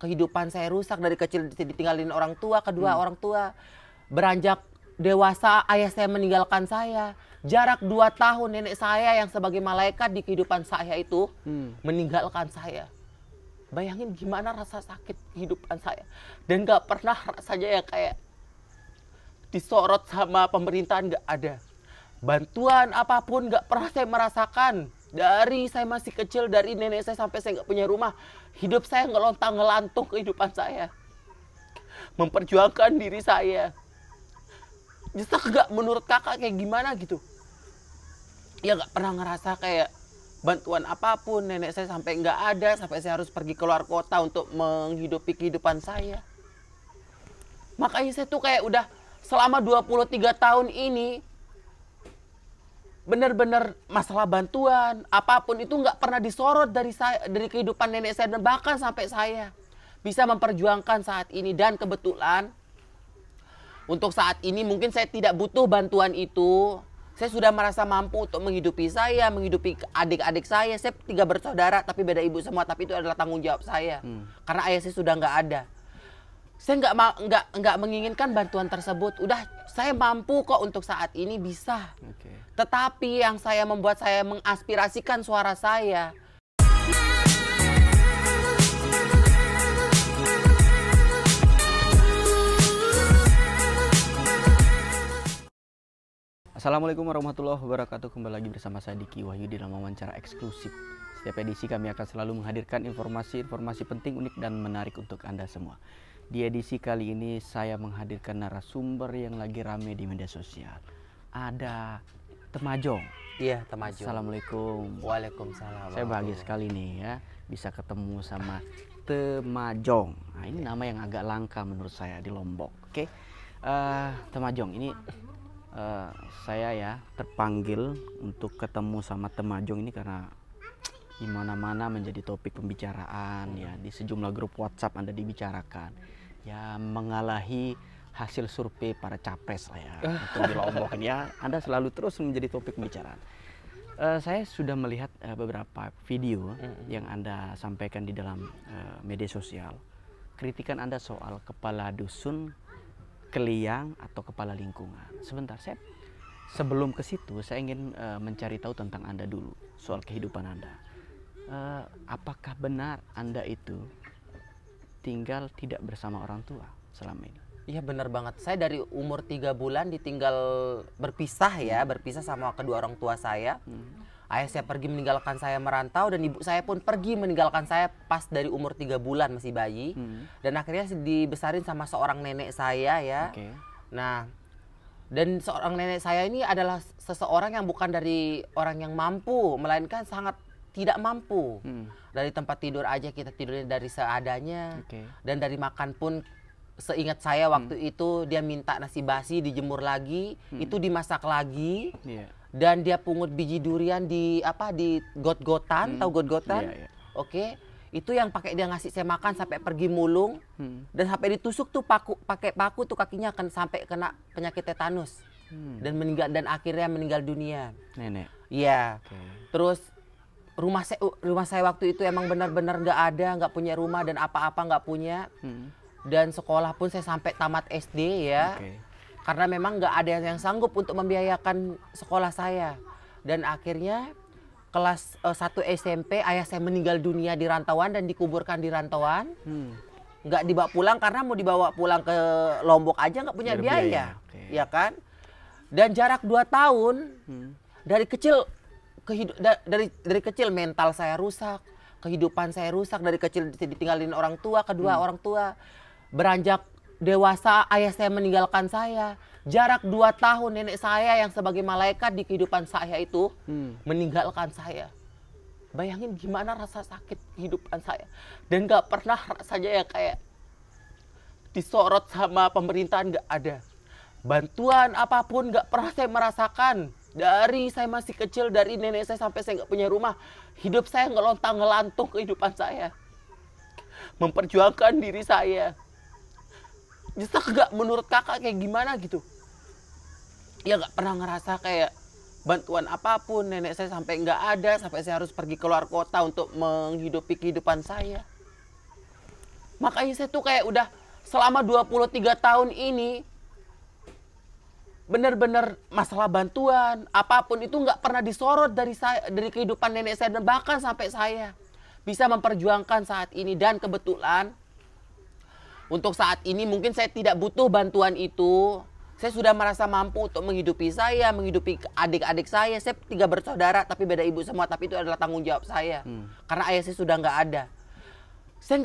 kehidupan saya rusak dari kecil ditinggalin orang tua, kedua orang tua. Beranjak dewasa ayah saya meninggalkan saya. Jarak 2 tahun nenek saya yang sebagai malaikat di kehidupan saya itu meninggalkan saya. Bayangin gimana rasa sakit kehidupan saya. Dan gak pernah rasanya ya kayak disorot sama pemerintahan, gak ada. Bantuan apapun gak pernah saya merasakan. Dari saya masih kecil, dari nenek saya sampai saya gak punya rumah. Hidup saya ngelontang-ngelantung kehidupan saya. Memperjuangkan diri saya. Nyesek gak menurut kakak kayak gimana gitu? Ya gak pernah ngerasa kayak bantuan apapun. Nenek saya sampai gak ada, sampai saya harus pergi keluar kota untuk menghidupi kehidupan saya. Makanya saya tuh kayak udah selama 23 tahun ini benar-benar masalah bantuan apapun itu nggak pernah disorot dari kehidupan nenek saya, dan bahkan sampai saya bisa memperjuangkan saat ini. Dan kebetulan untuk saat ini mungkin saya tidak butuh bantuan itu. Saya sudah merasa mampu untuk menghidupi saya, menghidupi adik-adik saya. Saya 3 bersaudara tapi beda ibu semua, tapi itu adalah tanggung jawab saya karena ayah saya sudah nggak ada. Saya nggak menginginkan bantuan tersebut. Udah, saya mampu kok untuk saat ini bisa. Tetapi yang membuat saya mengaspirasikan suara saya. Assalamualaikum warahmatullahi wabarakatuh. Kembali lagi bersama saya Diki Wahyu dalam wawancara eksklusif. Setiap edisi kami akan selalu menghadirkan informasi-informasi penting, unik, dan menarik untuk Anda semua. Di edisi kali ini saya menghadirkan narasumber yang lagi rame di media sosial. Ada Temajong. Iya, Temajong. Assalamualaikum. Waalaikumsalam. Saya bahagia sekali nih ya bisa ketemu sama Temajong. Nah, ini nama yang agak langka menurut saya di Lombok. Oke. Temajong ini saya ya terpanggil untuk ketemu sama Temajong ini karena di mana-mana menjadi topik pembicaraan ya, di sejumlah grup WhatsApp Anda dibicarakan. Ya, mengalahi hasil survei para capres lah ya untuk di Lombok ini ya. Anda selalu terus menjadi topik pembicaraan. Saya sudah melihat beberapa video yang Anda sampaikan di dalam media sosial. Kritikan Anda soal kepala dusun, keliang, atau kepala lingkungan. Sebentar, sebelum ke situ saya ingin mencari tahu tentang Anda dulu, soal kehidupan Anda. Apakah benar Anda itu tinggal tidak bersama orang tua selama ini? Iya, benar banget. Saya dari umur 3 bulan ditinggal berpisah sama kedua orang tua saya. Ayah saya pergi meninggalkan saya merantau, dan ibu saya pun pergi meninggalkan saya pas dari umur 3 bulan masih bayi. Dan akhirnya dibesarin sama seorang nenek saya ya. Nah, dan seorang nenek saya ini adalah seseorang yang bukan dari orang yang mampu, melainkan sangat tidak mampu. Dari tempat tidur aja kita tidurnya dari seadanya. Dan dari makan pun seingat saya waktu itu dia minta nasi basi dijemur lagi, itu dimasak lagi. Dan dia pungut biji durian di got-gotan, tahu got-gotan? Oke. Itu yang pakai dia ngasih saya makan sampai pergi mulung. Dan sampai ditusuk tuh pakai paku tuh kakinya akan sampai kena penyakit tetanus. Dan akhirnya meninggal dunia. Nenek. Iya. Terus rumah saya waktu itu emang benar-benar nggak punya rumah dan apa-apa nggak punya. Dan sekolah pun saya sampai tamat SD ya. Karena memang nggak ada yang sanggup untuk membiayakan sekolah saya. Dan akhirnya kelas 1 SMP ayah saya meninggal dunia di rantauan dan dikuburkan di rantauan. Nggak dibawa pulang karena mau dibawa pulang ke Lombok aja nggak punya biaya. Ya kan? Dan jarak 2 tahun dari kecil dari kecil mental saya rusak, kehidupan saya rusak, dari kecil ditinggalin orang tua, kedua orang tua. Beranjak dewasa ayah saya meninggalkan saya. Jarak 2 tahun nenek saya yang sebagai malaikat di kehidupan saya itu meninggalkan saya. Bayangin gimana rasa sakit kehidupan saya. Dan gak pernah rasanya ya kayak disorot sama pemerintahan, gak ada. Bantuan apapun gak pernah saya merasakan. Dari saya masih kecil, dari nenek saya sampai saya gak punya rumah. Hidup saya ngelontang-ngelantung kehidupan saya. Memperjuangkan diri saya. Nyesek gak menurut kakak kayak gimana gitu? Ya gak pernah ngerasa kayak bantuan apapun. Nenek saya sampai gak ada, sampai saya harus pergi keluar kota untuk menghidupi kehidupan saya. Makanya saya tuh kayak udah selama 23 tahun ini benar-benar masalah bantuan apapun itu nggak pernah disorot dari saya, dari kehidupan nenek saya, dan bahkan sampai saya bisa memperjuangkan saat ini. Dan kebetulan untuk saat ini mungkin saya tidak butuh bantuan itu. Saya sudah merasa mampu untuk menghidupi saya, menghidupi adik-adik saya. Saya 3 bersaudara tapi beda ibu semua, tapi itu adalah tanggung jawab saya. Karena ayah saya sudah nggak ada. Saya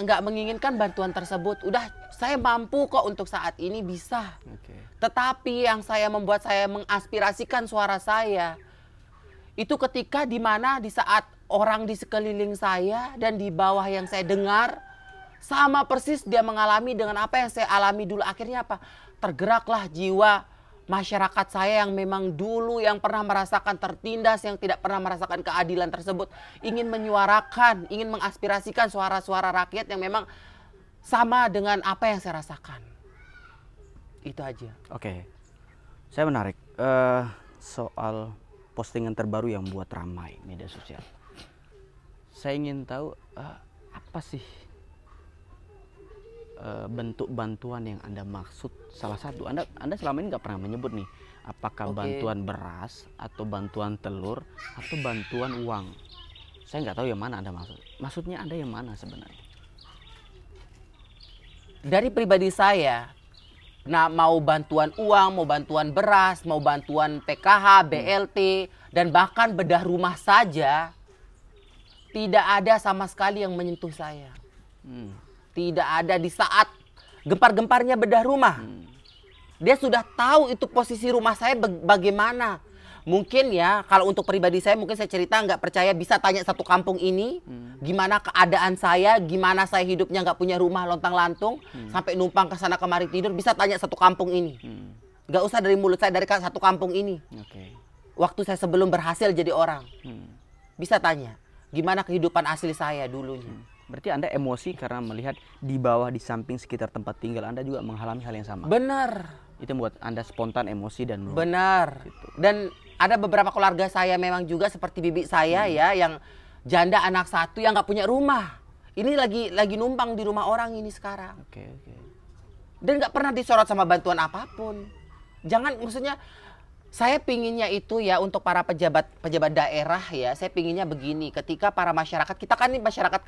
nggak menginginkan bantuan tersebut. Udah, saya mampu kok untuk saat ini bisa. Tetapi yang membuat saya mengaspirasikan suara saya itu ketika dimana di saat orang di sekeliling saya dan di bawah yang saya dengar sama persis dia mengalami dengan apa yang saya alami dulu. Akhirnya apa? Tergeraklah jiwa masyarakat saya yang memang dulu yang pernah merasakan tertindas, yang tidak pernah merasakan keadilan tersebut, ingin menyuarakan, ingin mengaspirasikan suara-suara rakyat yang memang sama dengan apa yang saya rasakan. Itu aja. Oke, saya menarik soal postingan terbaru yang buat ramai media sosial. Saya ingin tahu apa sih bentuk bantuan yang Anda maksud. Salah satu, Anda selama ini nggak pernah menyebut nih, apakah bantuan beras atau bantuan telur atau bantuan uang. Saya nggak tahu yang mana Anda maksud. Maksudnya Anda yang mana sebenarnya? Dari pribadi saya, nah, mau bantuan uang, mau bantuan beras, mau bantuan PKH, BLT, dan bahkan bedah rumah saja, tidak ada sama sekali yang menyentuh saya. Tidak ada di saat gempar-gemparnya bedah rumah. Dia sudah tahu itu posisi rumah saya bagaimana. Mungkin ya, kalau untuk pribadi saya, mungkin saya cerita nggak percaya, bisa tanya satu kampung ini, gimana keadaan saya, gimana saya hidupnya nggak punya rumah lontang-lantung, sampai numpang ke sana kemari tidur, bisa tanya satu kampung ini. Nggak usah dari mulut saya, dari satu kampung ini. Waktu saya sebelum berhasil jadi orang, bisa tanya, gimana kehidupan asli saya dulunya. Berarti Anda emosi karena melihat di bawah, di samping sekitar tempat tinggal Anda juga mengalami hal yang sama. Benar. Itu membuat Anda spontan emosi dan benar. Gitu. Dan ada beberapa keluarga saya memang juga seperti bibi saya ya, yang janda anak 1 yang nggak punya rumah. Ini lagi numpang di rumah orang ini sekarang. Dan nggak pernah disorot sama bantuan apapun. Jangan, maksudnya saya pinginnya itu ya untuk para pejabat daerah ya, saya pinginnya begini, ketika para masyarakat, kita kan ini masyarakat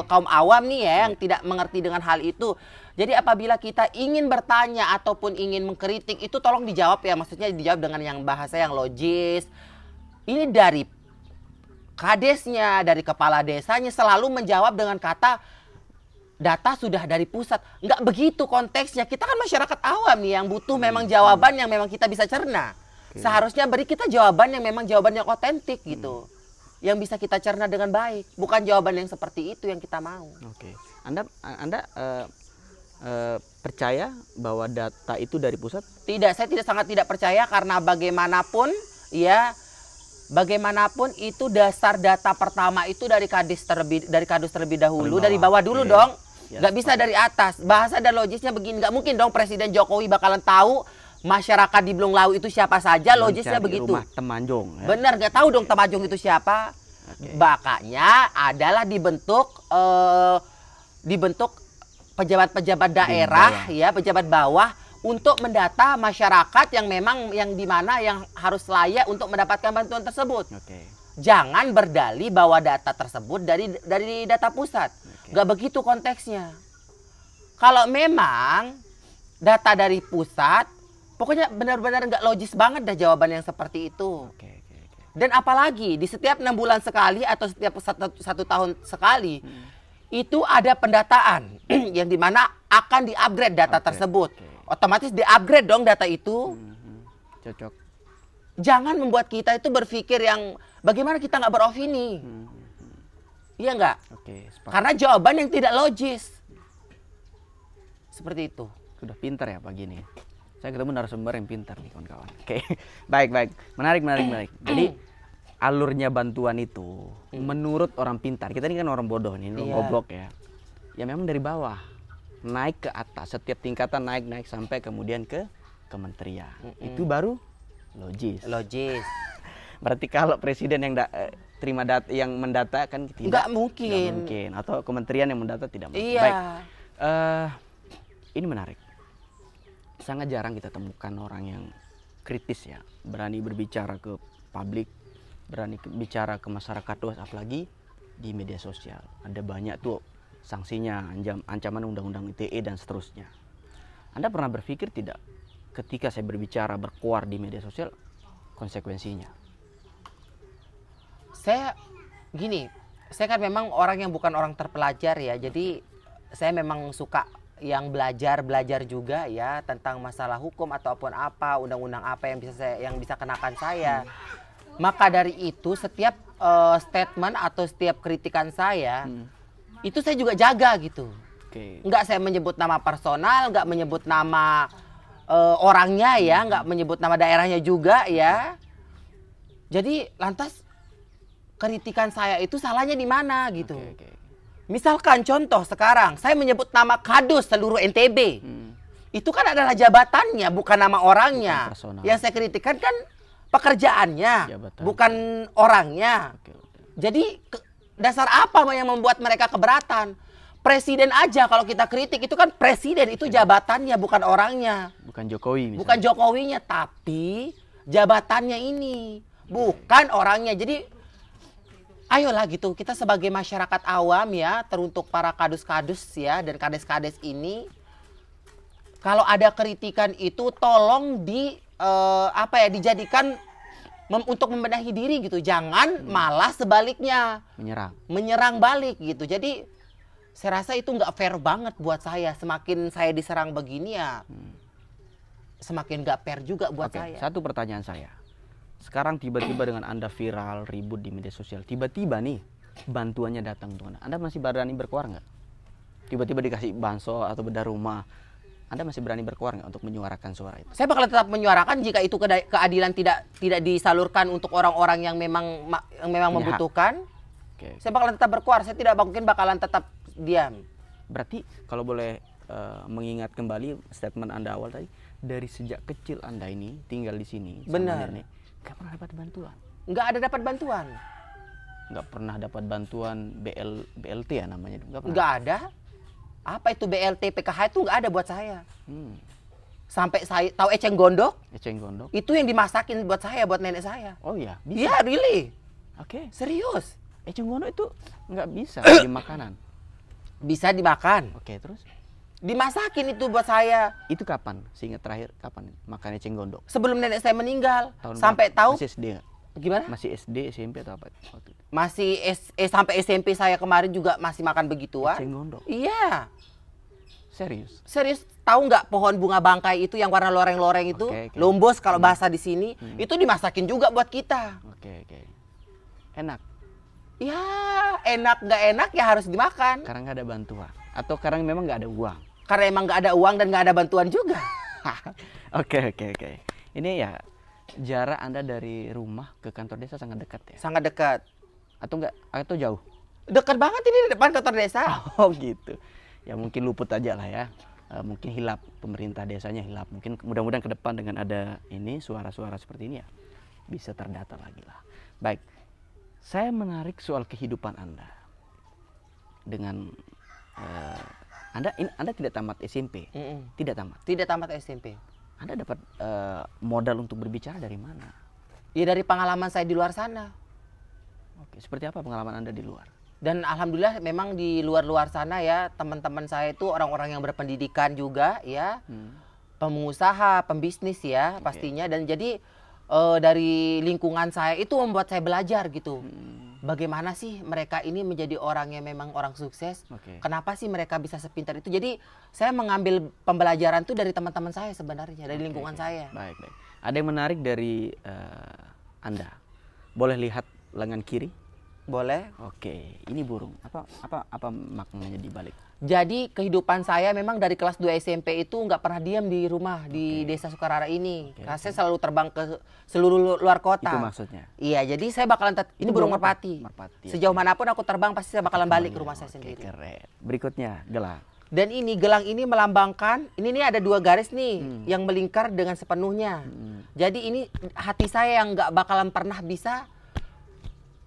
kaum awam nih ya, yang tidak mengerti dengan hal itu. Jadi apabila kita ingin bertanya ataupun ingin mengkritik, itu tolong dijawab ya, maksudnya dijawab dengan yang bahasa yang logis. Ini dari kadesnya, dari kepala desanya selalu menjawab dengan kata data sudah dari pusat. Nggak begitu konteksnya, kita kan masyarakat awam nih yang butuh memang jawaban yang memang kita bisa cerna. Seharusnya beri kita jawaban yang memang jawaban yang otentik gitu. Yang bisa kita cerna dengan baik. Bukan jawaban yang seperti itu yang kita mau. Anda percaya bahwa data itu dari pusat? Tidak, saya sangat tidak percaya, karena bagaimanapun ya, bagaimanapun itu dasar data pertama itu dari kadis terlebih dahulu, dari bawah dulu dong. Nggak bisa dari atas. Bahasa dan logisnya begini, nggak mungkin dong Presiden Jokowi bakalan tahu masyarakat di Blong Lawu itu siapa saja, logisnya begitu. Rumah Temajong. Ya? Bener, gak tahu dong Temajong itu siapa. Makanya adalah dibentuk pejabat-pejabat daerah ya, pejabat bawah untuk mendata masyarakat yang memang yang dimana yang harus layak untuk mendapatkan bantuan tersebut. Jangan berdalih bahwa data tersebut dari data pusat. Gak begitu konteksnya. Kalau memang data dari pusat, pokoknya benar-benar nggak logis banget dah jawaban yang seperti itu. Dan apalagi di setiap 6 bulan sekali atau setiap satu tahun sekali, itu ada pendataan yang dimana akan di-upgrade data tersebut. Otomatis di-upgrade dong data itu. Cocok. Jangan membuat kita itu berpikir yang bagaimana kita nggak beropini. Iya nggak? Karena jawaban yang tidak logis. Seperti itu. Sudah pintar ya pagi ini. Saya ketemu narasumber yang pintar nih kawan-kawan. Baik. Menarik. Jadi alurnya bantuan itu menurut orang pintar. Kita ini kan orang bodoh nih, goblok ya. Ya memang dari bawah naik ke atas, setiap tingkatan naik sampai kemudian ke kementerian. Itu baru logis. Logis. Berarti kalau presiden yang terima data yang mendata kan tidak. Nggak mungkin. Nggak mungkin. Atau kementerian yang mendata tidak mungkin. Iya. Baik. Ini menarik. Sangat jarang kita temukan orang yang kritis ya, berani berbicara ke publik, berani bicara ke masyarakat luas, apalagi di media sosial. Ada banyak tuh sanksinya, ancaman undang-undang ITE dan seterusnya. Anda pernah berpikir tidak ketika saya berbicara berkuar di media sosial konsekuensinya? Saya gini, saya kan memang orang yang bukan orang terpelajar ya, jadi saya memang suka yang belajar juga ya tentang masalah hukum ataupun apa, undang-undang apa yang bisa kenakan saya. Maka dari itu setiap statement atau setiap kritikan saya itu saya juga jaga gitu. Nggak saya menyebut nama personal, nggak menyebut nama orangnya ya, nggak menyebut nama daerahnya juga ya. Jadi lantas kritikan saya itu salahnya di mana gitu. Misalkan contoh sekarang saya menyebut nama Kadus seluruh NTB. Itu kan adalah jabatannya, bukan nama orangnya. Yang saya kritikan kan pekerjaannya, bukan orangnya. Jadi dasar apa yang membuat mereka keberatan? Presiden aja kalau kita kritik itu kan presiden, itu jabatannya bukan orangnya. Bukan Jokowi misalnya. Bukan Jokowinya, tapi jabatannya ini, bukan orangnya. Jadi ayolah gitu, kita sebagai masyarakat awam ya, teruntuk para kadus-kadus ya dan kades-kades ini, kalau ada kritikan itu tolong dijadikan untuk membenahi diri gitu. Jangan malah sebaliknya menyerang balik gitu. Jadi saya rasa itu nggak fair banget buat saya. Semakin saya diserang begini ya, semakin nggak fair juga buat saya. Satu pertanyaan saya. Sekarang tiba-tiba dengan Anda viral, ribut di media sosial, tiba-tiba nih bantuannya datang untuk Anda. Anda masih berani berkuar nggak? Tiba-tiba dikasih bansos atau bedah rumah, Anda masih berani berkuar nggak untuk menyuarakan suara itu? Saya bakal tetap menyuarakan jika itu keadilan tidak disalurkan untuk orang-orang yang memang membutuhkan. Saya bakalan tetap berkuar. Saya tidak mungkin bakalan tetap diam. Berarti kalau boleh mengingat kembali statement Anda awal tadi, dari sejak kecil Anda ini tinggal di sini. Benar. Nggak pernah dapat bantuan? Nggak ada dapat bantuan. Nggak pernah dapat bantuan BLT ya namanya? Nggak ada. Apa itu BLT, PKH itu nggak ada buat saya. Sampai saya tahu eceng gondok. Eceng gondok? Itu yang dimasakin buat saya, buat nenek saya. Oh iya? Iya, really. Serius. Eceng gondok itu nggak bisa jadi makanan? Bisa dimakan. Terus? Dimasakin itu buat saya. Itu kapan? Seingat terakhir kapan makan eceng gondok? Sebelum nenek saya meninggal. Tahun sampai berapa? tahu. Masih SD nggak? Gimana? Masih SD, SMP atau apa? Masih sampai SMP saya kemarin juga masih makan begituan. Eceng gondok? Iya. Serius? Serius. Tahu nggak pohon bunga bangkai itu yang warna loreng-loreng itu? Lombos kalau bahasa di sini. Itu dimasakin juga buat kita. Enak? Ya enak nggak enak ya harus dimakan. Karena nggak ada bantuan? Atau karena memang nggak ada uang? Karena emang nggak ada uang dan nggak ada bantuan juga. Oke. Ini ya jarak Anda dari rumah ke kantor desa sangat dekat ya? Sangat dekat. Atau enggak? Atau jauh? Dekat banget ini di depan kantor desa. Oh gitu. Ya mungkin luput aja lah ya. Mungkin hilap, pemerintah desanya hilap. Mungkin mudah-mudahan ke depan dengan ada ini suara-suara seperti ini ya bisa terdata lagi lah. Baik. Saya menarik soal kehidupan Anda. Dengan Anda tidak tamat SMP? Tidak tamat? Tidak tamat SMP. Anda dapat modal untuk berbicara dari mana? Ya dari pengalaman saya di luar sana. Seperti apa pengalaman Anda di luar? Dan alhamdulillah memang di luar sana ya teman-teman saya itu orang-orang yang berpendidikan juga ya. Pengusaha, pembisnis ya pastinya. Dan jadi dari lingkungan saya itu membuat saya belajar gitu. Bagaimana sih mereka ini menjadi orang yang memang orang sukses? Kenapa sih mereka bisa sepintar itu? Jadi saya mengambil pembelajaran itu dari teman-teman saya sebenarnya, dari lingkungan saya. Baik. Ada yang menarik dari Anda? Boleh lihat lengan kiri? Boleh. Ini burung. Apa maknanya di balik? Jadi kehidupan saya memang dari kelas 2 SMP itu nggak pernah diam di rumah di Desa Sukarara ini. Karena saya selalu terbang ke seluruh luar kota. Itu maksudnya? Iya, jadi saya bakalan ini burung merpati. Sejauh manapun aku terbang pasti saya bakalan balik ke rumah saya sendiri. Keren. Berikutnya gelang. Dan ini gelang ini melambangkan, ini ada 2 garis nih yang melingkar dengan sepenuhnya. Jadi ini hati saya yang nggak bakalan pernah bisa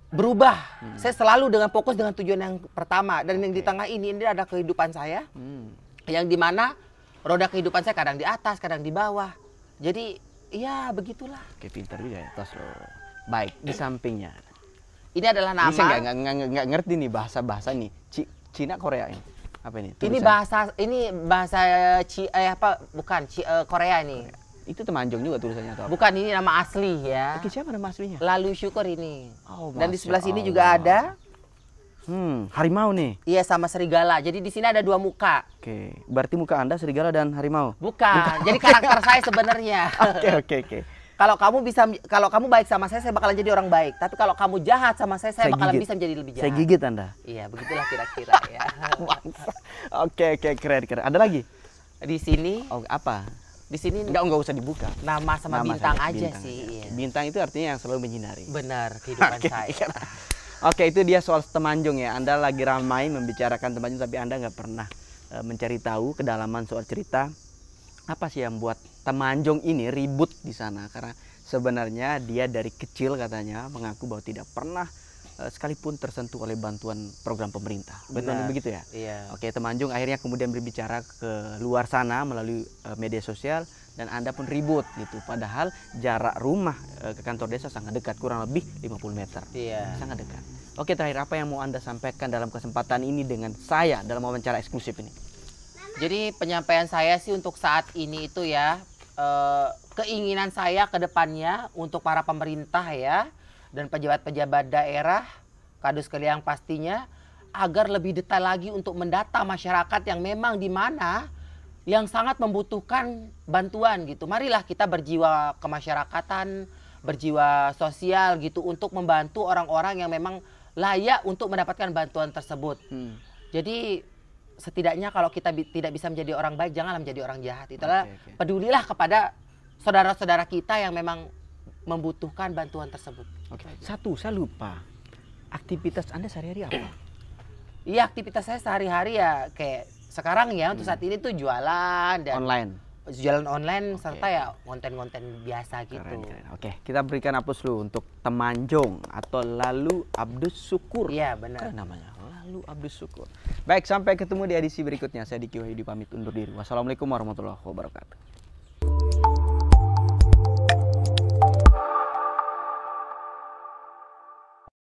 berubah. Saya selalu dengan fokus dengan tujuan yang pertama, dan yang di tengah ini ada kehidupan saya, yang dimana roda kehidupan saya kadang di atas, kadang di bawah. Jadi ya begitulah. Oke, pintar juga ya tos lo. Baik, di sampingnya. Ini adalah nama. Ini saya nggak ngerti nih bahasa nih. Cina Korea ini. Apa ini? Tulisan? Ini bahasa Korea ini. Itu Temanjong juga tulisannya atau apa? Bukan, ini nama asli ya. Oke, siapa nama aslinya? Lalu Syukur ini. Oh, dan di sebelah sini juga ada. Harimau nih. Iya, sama serigala. Jadi di sini ada 2 muka. Oke, berarti muka Anda serigala dan harimau? Bukan. Jadi karakter saya sebenarnya. Oke. Kalau kamu baik sama saya bakalan jadi orang baik. Tapi kalau kamu jahat sama saya bakalan bisa menjadi lebih jahat. Saya gigit Anda. Iya, begitulah kira-kira ya. Oke, keren. Ada lagi? Di sini. Oh, apa? Di sini nggak usah dibuka. Nama sama bintang aja sih. Iya. Bintang itu artinya yang selalu menyinari. Benar, kehidupan saya. Oke, itu dia soal Temanjong ya. Anda lagi ramai membicarakan Temanjong, tapi Anda nggak pernah mencari tahu kedalaman soal cerita. Apa sih yang buat Temanjong ini ribut di sana? Karena sebenarnya dia dari kecil katanya mengaku bahwa tidak pernah sekalipun tersentuh oleh bantuan program pemerintah. Betul begitu ya? Iya. Oke, Temanjong akhirnya kemudian berbicara ke luar sana melalui media sosial, dan Anda pun ribut gitu. Padahal jarak rumah ke kantor desa sangat dekat, kurang lebih 50 meter. Iya. Sangat dekat. Oke, terakhir apa yang mau Anda sampaikan dalam kesempatan ini dengan saya dalam wawancara eksklusif ini? Jadi penyampaian saya sih untuk saat ini itu ya, keinginan saya ke depannya untuk para pemerintah ya, dan pejabat-pejabat daerah, kadus sekalian pastinya, agar lebih detail lagi untuk mendata masyarakat yang memang di mana yang sangat membutuhkan bantuan gitu. Marilah kita berjiwa kemasyarakatan, berjiwa sosial gitu, untuk membantu orang-orang yang memang layak untuk mendapatkan bantuan tersebut. Jadi setidaknya kalau kita tidak bisa menjadi orang baik, janganlah menjadi orang jahat. Itulah pedulilah kepada saudara-saudara kita yang memang membutuhkan bantuan tersebut. Oke. Satu, saya lupa. Aktivitas Anda sehari-hari apa? Iya, aktivitas saya sehari-hari ya kayak sekarang ya, untuk saat ini tuh jualan dan jualan online serta ya konten-konten biasa gitu. Keren. Oke, kita berikan aplaus dulu untuk Temanjong atau Lalu Abdus Syukur. Iya, benar. Keren namanya, Lalu Abdus Syukur. Baik, sampai ketemu di edisi berikutnya. Saya Diki Wahyudi pamit undur diri. Wassalamualaikum warahmatullahi wabarakatuh.